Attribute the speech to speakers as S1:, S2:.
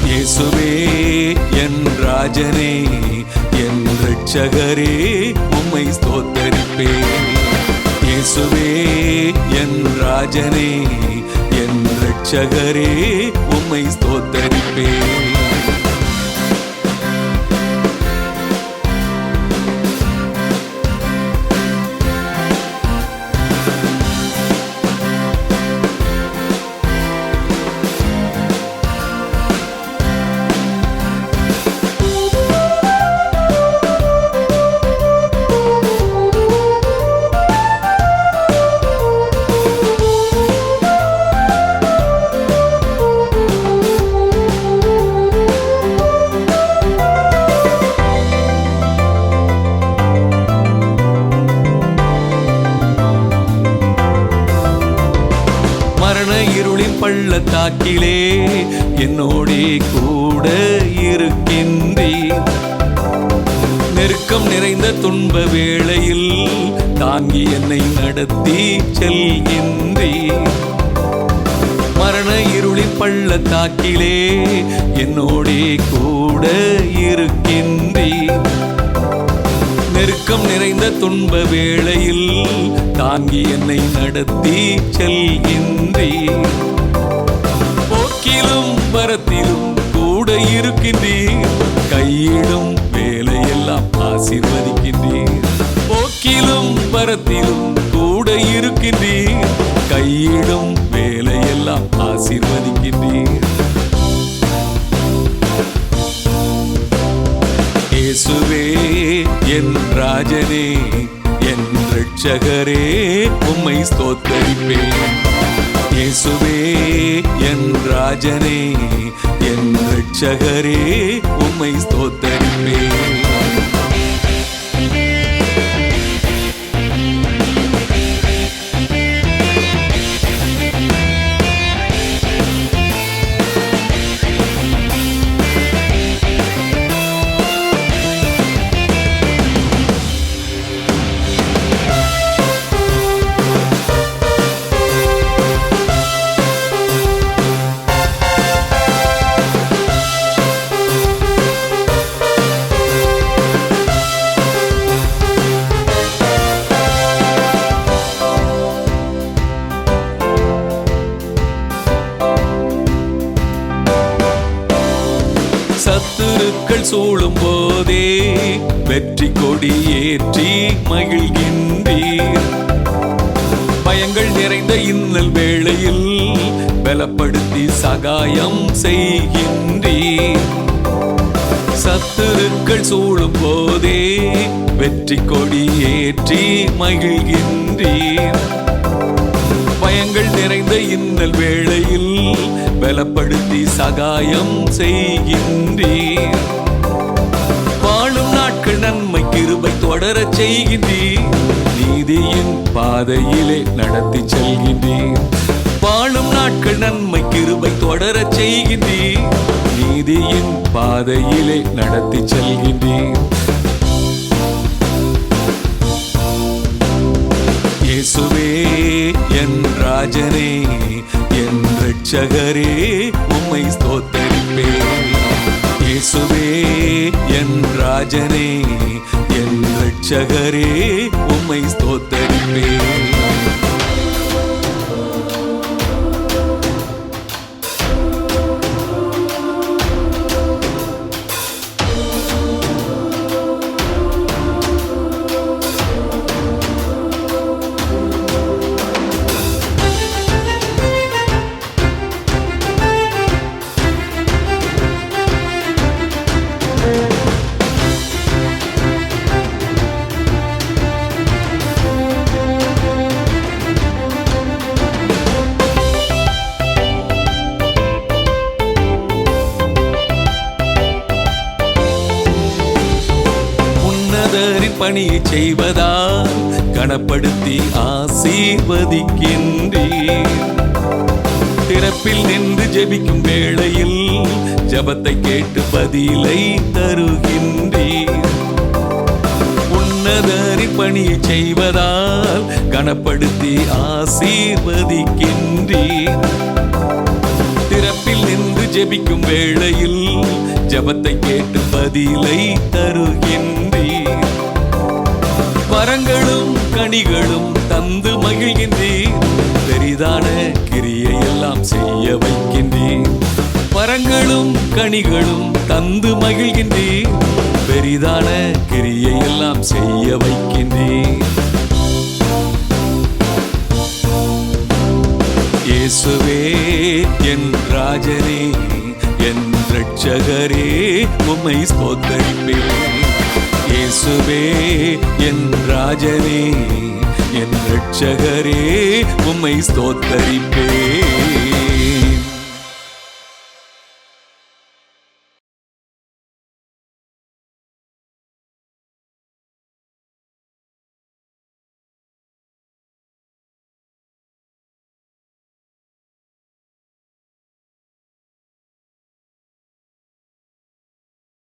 S1: இயேசுவே என் ராஜனே, என் இரட்சகரே, உம்மை ஸ்தோத்தரிப்பேன். இயேசுவே என் ராஜனே, என் இரட்சகரே, உம்மை ஸ்தோத்தரிப்பேன். மரண இருளின் பள்ளத்தாக்கிலே என்னோடே கூட இருக்கின்றீர். நெருக்கம் நிறைந்த துன்ப வேளையில் தாங்கி என்னை நடத்தி செல்கின்றீர். மரண இருளின் பள்ளத்தாக்கிலே என்னோடே கூட இருக்கின்றீர். நெருக்கம் நிறைந்த துன்ப வேளையில் தாங்கி என்னை நடத்தி செல்கின்றீர். போக்கிலும் வரத்திலும் கூட இருக்கின்றீர். கையிடும் வேலையெல்லாம் ஆசீர்வதிக்கின்றீர். போக்கிலும் வரத்திலும் கூட இருக்கின்றீர். கையிடும் வேலையெல்லாம் ஆசீர்வதிக்கின்றீர். இயேசுவே என் ராஜனே, என் இரட்சகரே, உம்மை ஸ்தோத்தரிப்பேன். இயேசுவே என் ராஜனே, என் இரட்சகரே, உம்மை ஸ்தோத்தரிப்பேன். சத்துருக்கள் சூழும் போதே வெற்றி கொடி ஏற்றி மகிழ்கின்றீர். பயங்கள் நிறைந்த இன்னல் வேளையில் பலப்படுத்தி சகாயம் செய்கின்றீர். சத்துருக்கள் சூழும் போதே வெற்றி கொடி ஏற்றி மகிழ்கின்றீர். பயங்கள் நிறைந்த இன்னல் வேளையில் பலப்படுத்தி சகாயம் செய்கின்றீர். வாழும் நாட்கள் நன்மை கிருபை தொடரச் செய்கின்றீர். நீதியின் பாதையிலே நடத்தி செல்கின்றீர். வாழும் நாட்கள் நன்மை கிருபை தொடரச் செய்கின்றீர். நீதியின் பாதையிலே நடத்தி செல்கின்றீர். இயேசுவே என் ராஜனே, என் இரட்சகரே, உம்மை ஸ்தோத்தரிப்பேன். இயேசுவே என் ராஜனே, என் இரட்சகரே, உம்மை ஸ்தோத்தரிப்பேன். உன்னதரின் பணியை செய்வதால் கனப்படுத்தி ஆசீர்வதிக்கின்றீர். திறப்பில் நின்று ஜெபிக்கும் வேளையில் ஜெபத்தை கேட்டு பதிலை தருகின்றீர். உன்னதரின் பணியை செய்வதால் கனப்படுத்தி ஆசீர்வதிக்கின்றீர். திறப்பில் நின்று ஜெபிக்கும் வேளையில் ஜெபத்தை கேட்டு பதிலை தருகின்றீர். வரங்களும் கனிகளும் தந்து மகிழ்கின்றீர். பெரிதான கிரியை எல்லாம் செய்ய வைக்கின்றீர். வரங்களும் கனிகளும் தந்து மகிழ்கின்றீர். பெரிதான கிரியை எல்லாம் செய்ய வைக்கின்றீர். இயேசுவே என் ராஜனே, என் இரட்சகரே, உம்மை ஸ்தோத்தரிப்பேன். இயேசுவே என் ராஜனே, என் இரட்சகரே, உம்மை ஸ்தோத்தரிப்பேன்.